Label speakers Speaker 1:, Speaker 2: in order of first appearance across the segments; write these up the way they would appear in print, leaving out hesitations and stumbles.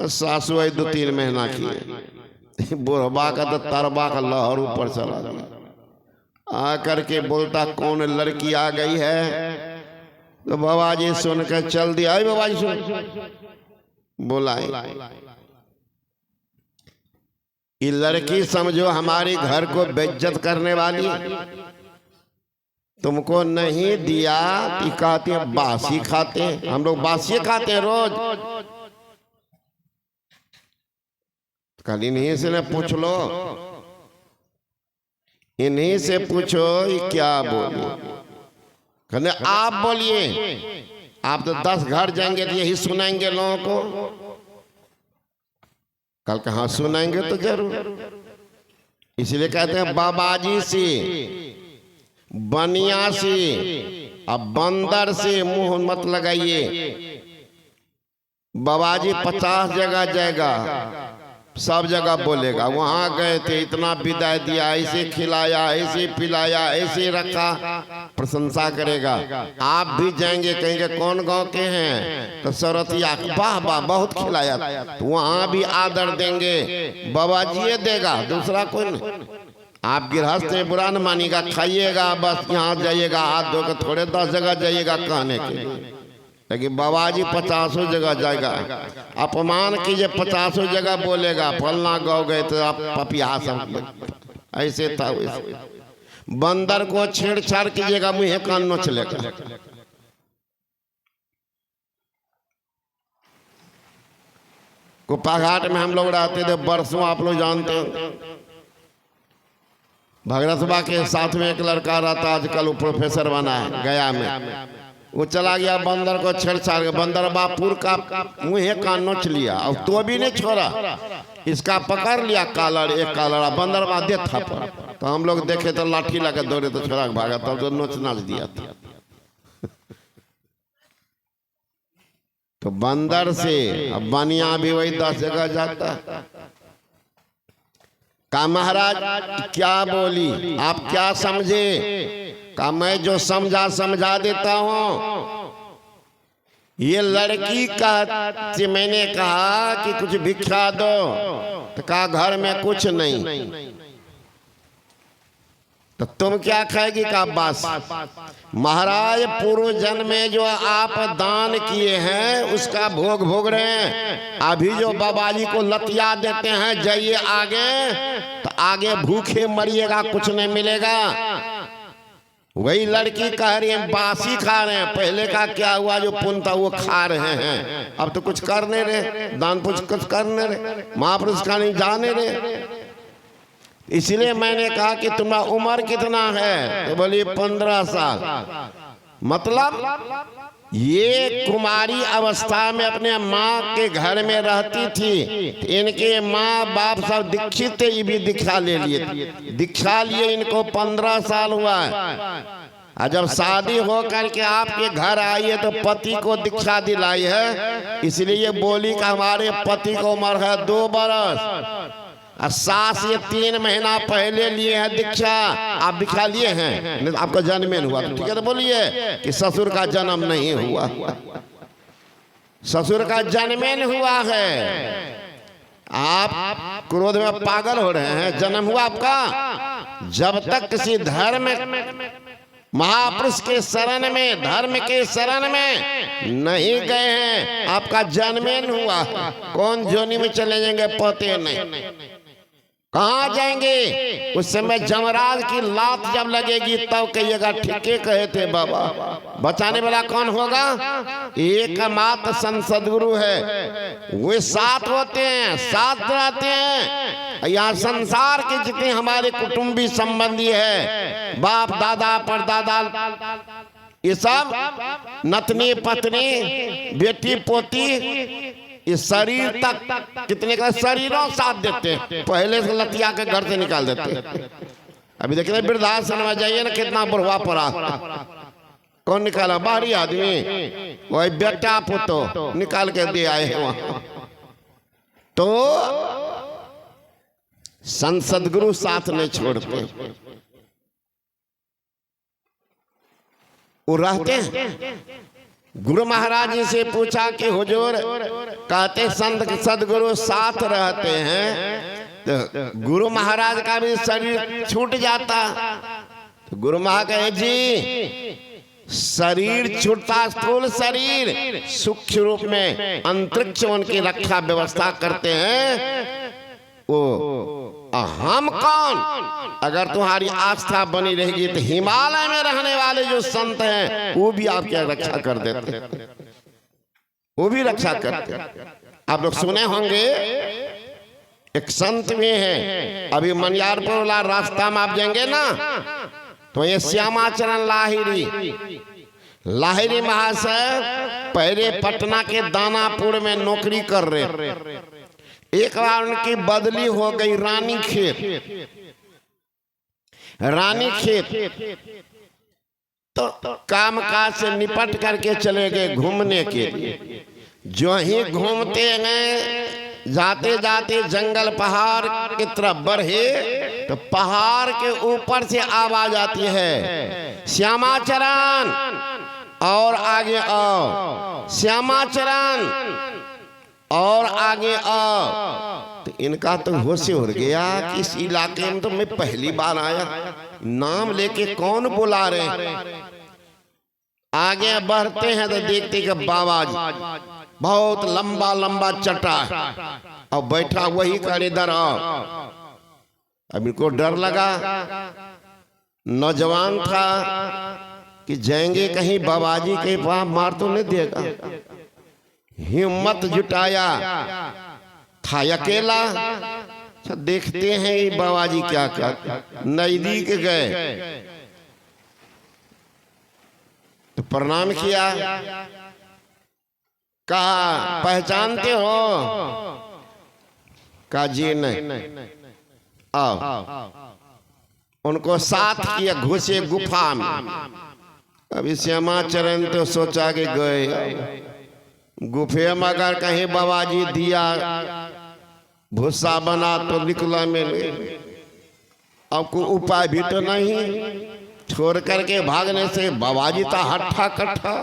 Speaker 1: सासू आई 2-3 महीना की, बुढ़बा का तो तरबा का लहर ऊपर चला गया। आकर के बोलता कौन लड़की आ गई है? तो बाबा जी सुनकर चल दिया। बाबा जी सुन, बुलाए। ये लड़की समझो हमारे घर को बेइज्जत करने वाली, तुमको नहीं दिया कि कहते हैं बासी खाते हैं। हम लोग बासी खाते हैं रोज। कल इन्हीं से न पूछ लो, इन्हीं से पूछो ये क्या बोले। कहने आप बोलिए, आप तो 10 घर जाएंगे तो यही सुनाएंगे लोगों को। कल कहाँ सुनाएंगे तो जरूर। इसलिए कहते हैं बाबाजी से, बनिया से, अब बंदर से मुंह मत लगाइए। बाबाजी 50 जगह जाएगा, सब जगह बोलेगा वहां गए थे, इतना विदाई दिया, ऐसे खिलाया, ऐसे पिलाया, ऐसे रखा, प्रशंसा करेगा। आप भी जाएंगे कहेंगे कौन गांव के हैं? तो सरतिया, वाह वाह बहुत खिलाया, तो वहां भी आदर देंगे। बाबा जी देगा, दूसरा कोई नहीं। आप गृहस्थ में बुरा न मानिएगा, खाइएगा बस, यहाँ जाइएगा हाथ धोकर, थोड़े 10 जगह जाइएगा कहने के लिए। लेकिन बाबाजी 50 जगह जाएगा, अपमान कीजिए, 50 जगह बोलेगा फलना गाँव गए तो आप पपिया सब। ऐसे था वैसे। बंदर को छेड़छाड़ कीजिएगा, मुँह कान नोच लेगा। कुप्पाघाट में हम लोग रहते थे बरसों, आप लोग जानते हैं। भगरथबा के साथ में एक लड़का रहता, आजकल वो प्रोफेसर बना है गया में। वो चला गया बंदर को छेड़छाड़, बंदर बापुर का मुँह कान नोच लिया, और तो भी नहीं छोड़ा, इसका पकड़ लिया कालर, एक कालरा बंदर बा दे था पर। तो हम लोग देखे तो लाठी लगा दौड़े तो छोड़ा भागा, तब तो नोच नाच दिया था। तो बंदर से अब बनिया भी वही 10 जगह जाता। का महाराज क्या बोली, आप क्या समझे? का मैं जो समझा समझा देता हूं। ये लड़की का मैंने कहा कि कुछ भिक्षा दो, तो कहा घर में कुछ नहीं। तो तुम क्या खाएगी? का बस। महाराज पूर्व जन्म में जो आप दान किए हैं उसका भोग भोग रहे हैं। अभी जो बाबाजी को लतिया देते हैं जाइए आगे, तो आगे भूखे मरिएगा, कुछ नहीं मिलेगा। वही लड़की कह रही है बासी खा रहे हैं, पहले का क्या हुआ जो पुण्य था वो खा रहे हैं, अब तो कुछ करने रहे, दान कुछ करने रहे, महापुरुष का नहीं जाने रहे। इसलिए मैंने कहा कि तुम्हारा उम्र कितना है? तो बोली 15 साल। मतलब ये कुमारी अवस्था में अपने माँ के घर में रहती थी। इनके माँ बाप सब दीक्षित थे, ये भी दीक्षा ले लिए। दीक्षा लिए इनको 15 साल हुआ है। और जब शादी हो करके आपके घर आई है तो पति को दीक्षा दिलाई है। इसलिए ये बोली कि हमारे पति को उम्र है 2 बरस, और सास ये 3 महीना पहले लिए हैं दीक्षा। आप दीक्षा लिए हैं, नहीं आपका जन्म हुआ तो ठीक है। तो बोलिए कि ससुर का जन्म नहीं हुआ, ससुर का जन्म हुआ है। आप क्रोध में पागल हो रहे हैं। जन्म हुआ आपका जब तक किसी धर्म महापुरुष के शरण में, धर्म के शरण में नहीं गए हैं, आपका जन्म हुआ। कौन जोनी में चले जाएंगे पते नहीं, कहाँ जाएंगे? उस समय जमराज की लात जब लगेगी तब कहिएगा ठीके कहे थे बाबा। बचाने वाला कौन होगा? एकमात्र संत सदगुरु है। वे साथ होते हैं, साथ रहते हैं। यहाँ संसार के जितने हमारे कुटुंबी संबंधी है, बाप दादा परदादा, ये सब नतनी पत्नी बेटी पोती, इस शरीर तक कितने का शरीरों साथ देते हैं। पहले से लतिया के घर से निकाल देते हैं। अभी देखिए वृद्धाश्रम में जाइए ना, कितना बुढ़वा पड़ा। कौन निकाला? बाहरी आदमी, वही बेटा पुतो निकाल के दे आए हैं वहां। तो संत सदगुरु साथ नहीं छोड़ते, वो रहते हैं। गुरु महाराज जी से पूछा कि हुजूर, कहते संत सदगुरु साथ रहते हैं तो गुरु महाराज का भी शरीर छूट जाता। तो गुरु महाराज कहे जी, शरीर छूटता, स्थूल शरीर, सूक्ष्म रूप में अंतरिक्ष उनकी रक्षा व्यवस्था करते हैं। वो हम कौन? अगर तुम्हारी आस्था बनी रहेगी तो हिमालय में रहने वाले जो संत हैं वो भी आपकी रक्षा कर देते, वो भी रक्षा करते। आप लोग सुने होंगे एक संत भी हैं, अभी मनियारपुर वाला रास्ता में आप जाएंगे ना तो ये श्यामाचरण लाहिरी महाशय पहले पटना के दानापुर में नौकरी कर रहे। एक बार उनकी बदली हो गई रानीखेत, तो कामकाज से निपट करके चले गए घूमने के लिए। जो ही घूमते हैं, जाते जाते जंगल पहाड़ की तरफ बढ़े तो पहाड़ के ऊपर से आवाज आती है, श्यामाचरण और आगे आओ, श्यामाचरण और आगे आओ। तो इनका तो होश उड़ गया कि इस इलाके में तो मैं पहली बार आया, नाम लेके कौन बुला रहे। आगे बढ़ते हैं तो देखते कि बाबा जी बहुत लंबा लंबा चट्टा और बैठा वही कर इधर आओ। अब इनको डर लगा, नौजवान था कि जाएंगे कहीं बाबाजी के पास मार तो नहीं देगा। हिम्मत जुटाया, था अकेला। अच्छा देखते हैं ये बाबाजी क्या कर। नजदीक गए तो प्रणाम किया, कहा पहचानते हो? कहा जी नहीं। आओ, उनको साथ किया, घुसे गुफा में। अभी श्यामाचरण तो सोचा के गए गुफे में, अगर कहीं बाबाजी दिया भूसा बना तो निकला मिले। अब कोई उपाय भी तो नहीं, छोड़ करके भागने से बाबाजी तो हट्ठा कट्ठा,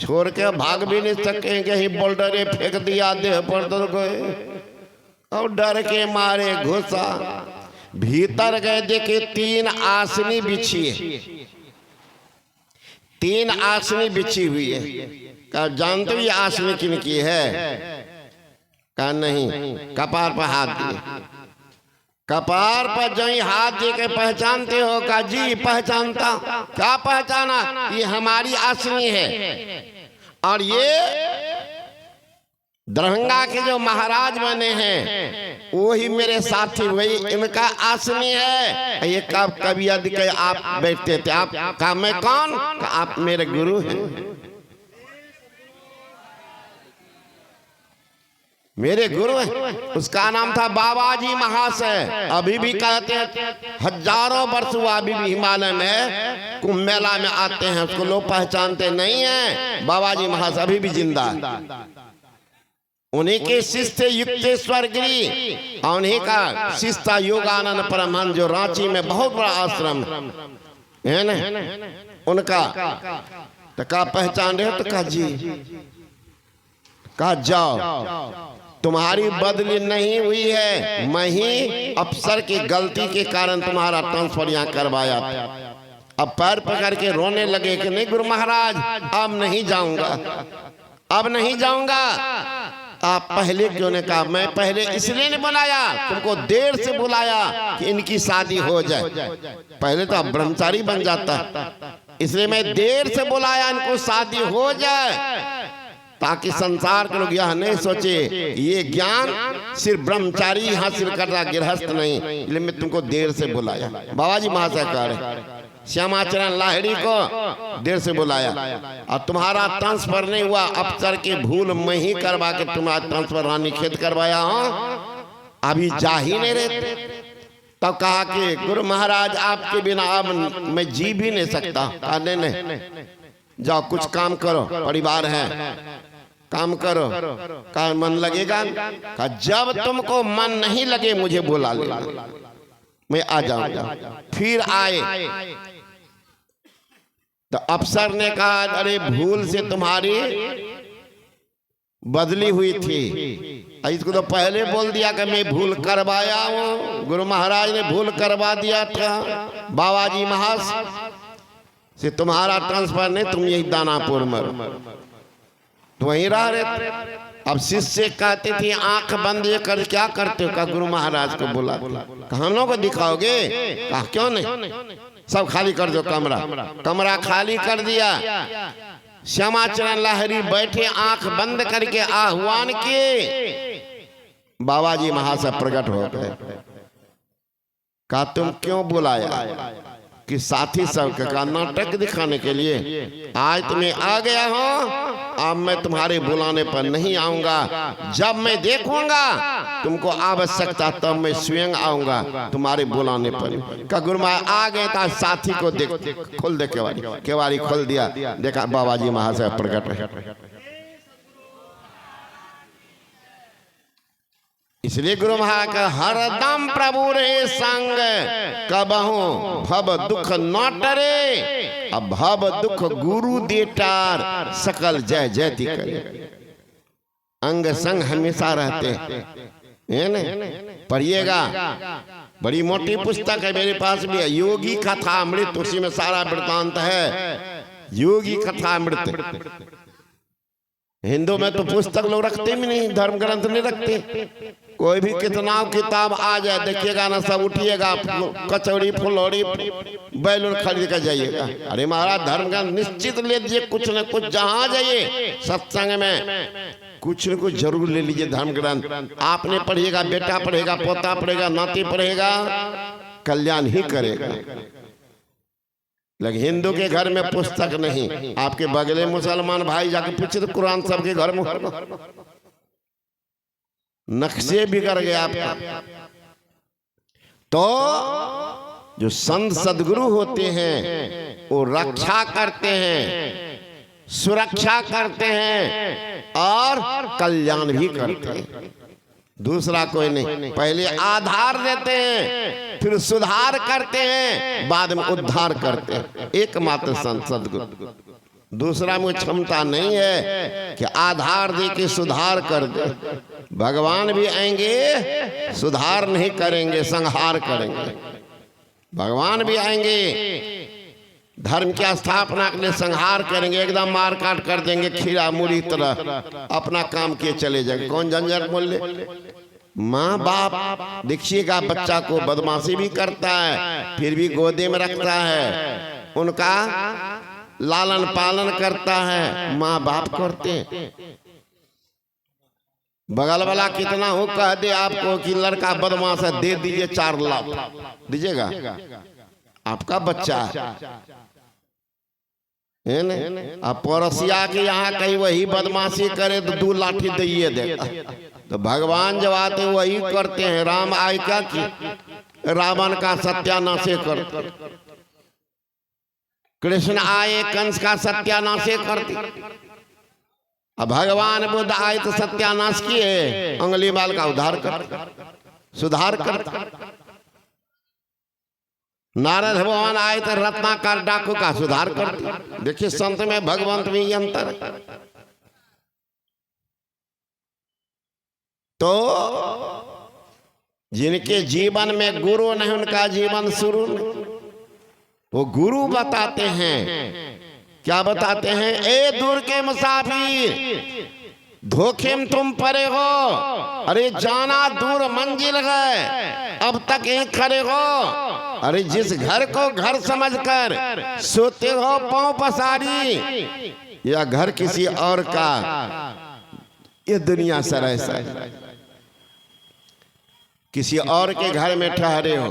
Speaker 1: छोड़ के भाग भी नहीं सके। कहीं बोल्डरे फेंक दिया देह पर तो गए और डर के मारे घुसा। भीतर गए, देखे 3 आसनी बिछी है, 3 आसनी बिछी हुई है। कहा जानते हो ये आसनी किनकी है? कहा नहीं। कपार पर हाथ दिए, कपार पर जो ही हाथ दे के पहचानते हो? कहा जी पहचानता। क्या पहचाना? ये हमारी आसनी है और ये दरभंगा के जो महाराज बने हैं वही मेरे साथी, वही इनका आसनी है। ये कभी यदि आप बैठते थे, आप कहा मैं कौन? आप मेरे गुरु हैं, मेरे गुरु हैं। उसका नाम था बाबाजी महाशय। अभी भी कहते हैं, हजारों वर्ष हुआ अभी भी हिमालय में कुंभ मेला में आते हैं, उसको लोग पहचानते नहीं हैं। बाबाजी महाशय अभी भी जिंदा है। उन्हीं के शिष्य युक्तेश्वर गिरी और उन्हीं का शिष्य योगानंद परमहंस, जो रांची में बहुत बड़ा आश्रम है ना, उनका। तो कहा पहचान रहे हो? तो कहा जी। कहा जाओ, तुम्हारी बदली नहीं हुई है, मैं ही अफसर की गलती के कारण तुम्हारा ट्रांसफर यहाँ करवाया। अब पैर पकड़ के रोने लगे कि नहीं गुरु महाराज अब नहीं जाऊंगा, अब नहीं जाऊंगा। आप पहले क्यों ने कहा? मैं पहले इसलिए नहीं बुलाया, तुमको देर से बुलाया कि इनकी शादी हो जाए। पहले तो आप ब्रह्मचारी बन जाता, इसलिए मैं देर से बुलाया इनको शादी हो जाए, ताकि संसार के लोग यह नहीं सोचे ये ज्ञान सिर्फ ब्रह्मचारी हासिल कर रहा, गृहस्थ नहीं। इसलिए मैं तुमको देर से बुलाया। बाबाजी महाशय कह रहे श्यामाचरण लाहिड़ी को देर से बुलाया और तुम्हारा ट्रांसफर नहीं हुआ, अफसर की भूल मैं ही करवा के तुम्हारा ट्रांसफर रानीखेत करवाया हूं, अभी जा ही नहीं रहे। तब कहा कि गुरु महाराज आपके बिना अब मैं जी भी नहीं सकता। कहा नहीं, जाओ कुछ काम करो, परिवार है, काम करो। कहा मन लगेगा? कहा जब तुमको मन नहीं लगे मुझे बुला लेना, मैं आ जाऊंगा। फिर आए, तो अफसर ने कहा अरे भूल से तुम्हारी बदली हुई थी। इसको तो पहले बोल दिया कि मैं भूल करवाया हूँ। गुरु महाराज ने भूल करवा दिया था बाबा जी महाराज से, तुम्हारा ट्रांसफर नहीं, तुम यही दानापुर में तो वहीं रह रहे। अब शिष्य कहते थे आंख बंद ये कर क्या करते हो? का गुरु महाराज को बुला, हम लोग को दिखाओगे? कहा क्यों नहीं, सब खाली कर दो कमरा। कमरा खाली कर दिया। श्यामाचरण लाहिरी बैठे आंख बंद करके आह्वान किए। बाबा जी महाशय प्रकट हो गए। कहा तुम क्यों बुलाया? कि साथी सबके का नाटक दिखाने के लिए आज तुम्हें आ गया हूं। अब मैं तुम्हारे बुलाने पर नहीं आऊंगा। जब मैं देखूंगा तुमको आवश्यकता तब मैं स्वयं आऊंगा तुम्हारे बुलाने पर। का गुरु महाराज आ गए था, साथी को देख खोल दे केवाड़ी खोल दिया। देखा बाबा जी महाशय प्रकट है। इसलिए गुरु महाराज का हरदम प्रभु रे संग कबहू भव दुख न टरे। अब भव दुख गुरु देटार सकल जय जयति करे। अंग संग हमेशा रहते है न। पढ़िएगा, बड़ी मोटी पुस्तक है मेरे पास भी है, योगी कथा अमृत। उसी में सारा वृतांत है, योगी कथा अमृत। हिंदू में तो पुस्तक लोग रखते भी नहीं, धर्म ग्रंथ नहीं रखते। कोई भी कितना किताब आ जाए देखिएगा ना, सब उठिएगा, कचौड़ी फुलौड़ी बैलून खरीद कर जाइएगा। अरे महाराज धर्म ग्रंथ निश्चित ले लीजिए, कुछ न कुछ जहाँ जाइए सत्संग में कुछ न कुछ जरूर ले लीजिए धर्म ग्रंथ। आपने पढ़िएगा, बेटा पढ़ेगा, पोता पढ़ेगा, नाती पढ़ेगा, कल्याण ही करेगा। लेकिन हिंदू के घर में पुस्तक नहीं। आपके बगले मुसलमान भाई जाके पूछे तो कुरान सबके घर में, नक्शे बिगड़ गए आपका। तो जो संत सदगुरु होते हैं वो रक्षा करते हैं, सुरक्षा करते हैं और कल्याण भी करते हैं। दूसरा कोई नहीं, पहले आधार देते हैं, फिर सुधार करते हैं, बाद में उद्धार करते हैं। एकमात्र संत सदगुरु। दूसरा में क्षमता नहीं है कि आधार दे के सुधार कर दे। भगवान भी आएंगे, सुधार नहीं करेंगे, संहार करेंगे। भगवान भी आएंगे, धर्म की स्थापना के लिए संहार करेंगे, एकदम मार काट कर देंगे, खीरा मूरी तरह अपना काम किए चले जाएंगे। कौन झंझट बोल ले? माँ बाप देखिएगा बच्चा को बदमाशी भी करता है, फिर भी गोदी में रखता है, उनका लालन पालन करता है, माँ बाप करते हैं। बगल वाला कितना हो कह दे आपको कि लड़का बदमाश है, दे दीजिए 4 लाख दीजिएगा, आपका बच्चा है न। अब पड़ोसिया के यहाँ कहीं वही बदमाशी करे तो 2 लाठी दिए देगा। तो भगवान जब आते वही करते हैं। राम आए क्या कि रावण का सत्यानाश करते, कृष्ण आए कंस का सत्यानाश करते। अब भगवान बुद्ध आए तो सत्यानाश किए, अंगुली बाल का उद्धार कर, सुधार कर। नारद भगवान आए तो रत्नाकर डाकू का सुधार कर। देखिए संत में भगवंत में ये अंतर है। तो जिनके जीवन में गुरु नहीं उनका जीवन शुरू नहीं। वो गुरु बताते हैं, क्या बताते हैं? ए दूर के मुसाफिर धोखे में तुम पड़े हो, अरे जाना दूर मंजिल है, अब तक यहीं खड़े हो। अरे जिस घर को घर समझकर सोते हो पांव पसारी, या घर किसी और का, ये दुनिया सराय सा, किसी और के घर में ठहरे हो।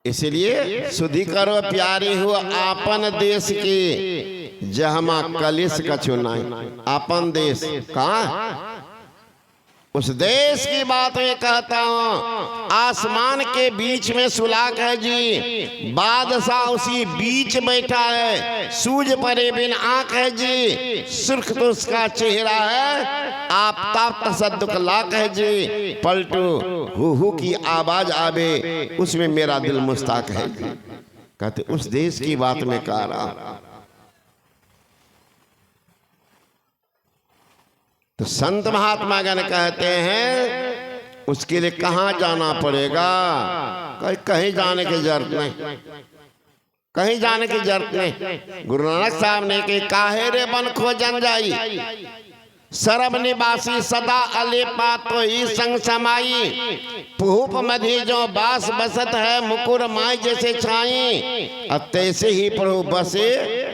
Speaker 1: इसलिए सुधी करो प्यारे हो आपन देश के, जहमा कलिस का चुनाई। आपन देश कहाँ? उस देश की बात मैं कहता हूँ। आसमान के बीच में सुलाख है जी, बादशाह उसी बीच बैठा है, सूझ परे बिन आंख है जी, सुर्ख तो उसका चेहरा है, आफताब तसद्दुक लाख है जी, पलटू हु की आवाज आवे, उसमें मेरा दिल मुस्ताक है। कहते उस देश की बात में कह रहा। तो संत महात्मा गण कहते हैं उसके लिए कहां जाना पड़ेगा? कहीं जाने की जरूरत नहीं, कहीं जाने की जरूरत नहीं। गुरु नानक साहब ने कहा काहे रे बन खोजन जाई, सरब निवासी सदा अलेपा तो ही संग समाई, पुहुप मधी जो बास बसत है मुकुर माई जैसे छाई, अब तैसे ही प्रभु बसे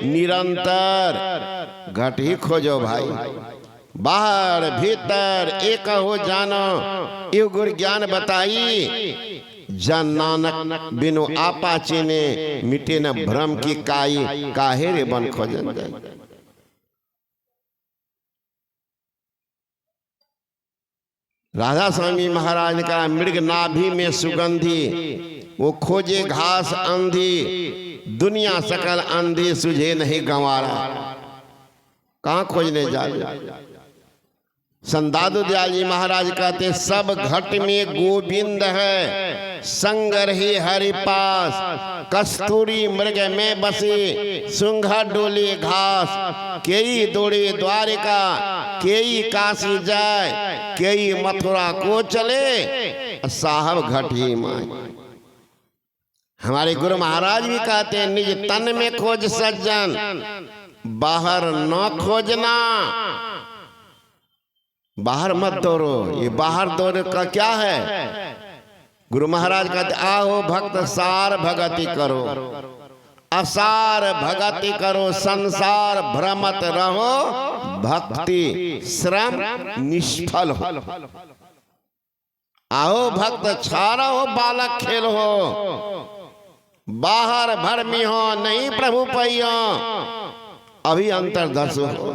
Speaker 1: निरंतर। घट ही खोजो भाई, बाहर भीतर एक हो जानो, यु गुर ज्ञान बताई। जन नानक बिनु आपा चीने, मिटे न भ्रम की काई, काहे रे बन खोजन जाई। राधा स्वामी महाराज का मृग नाभि में सुगंधी, वो खोजे घास अंधी, दुनिया सकल अंधी सुझे नहीं गंवारा। कहां खोजने जाए? संदादू दयाल जी महाराज कहते सब घट में गोविंद है, संग रही हरि पास, कस्तूरी मृग में बसे, सुंघा डोले घास, केई दौड़े द्वारिका, केई काशी जाए, केई मथुरा को चले, साहब घट ही माए। हमारे गुरु महाराज भी कहते हैं निज तन में खोज सज्जन, बाहर न खोजना। बाहर मत दौड़ो, ये बाहर दौड़े का क्या है? गुरु महाराज कहते आओ भक्त सार भगति करो, असार भगति करो, संसार भ्रमत रहो, भक्ति श्रम निष्फल हो। आओ भक्त छारा हो, बालक खेल हो, बाहर भरमी हो, नहीं प्रभु पैयो, अभी अंतर्दश हो।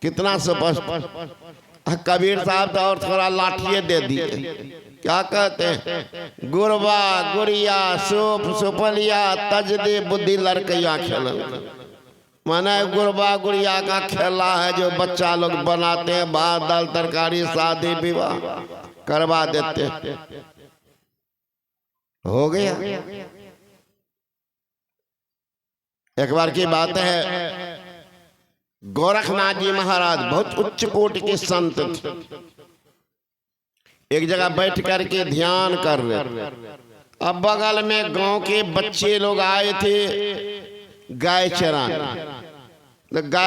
Speaker 1: कितना स्पष्ट। कबीर साहब तो और थोड़ा लाठिए दे दिए। क्या कहते हैं? गुरबा गुड़िया सुप सुपलिया तज दे बुद्धि लड़कैया खेल। माने गुरबा गुड़िया का खेला है जो बच्चा लोग बनाते हैं, भात दाल तरकारी शादी विवाह करवा देते हैं। हो गया। एक बार की बात है, गोरखनाथ जी महाराज बहुत उच्च कोटि के संत थे। एक जगह बैठ करके ध्यान कर रहे। अब बगल में गांव के बच्चे लोग आए थे गाय चराने। गाय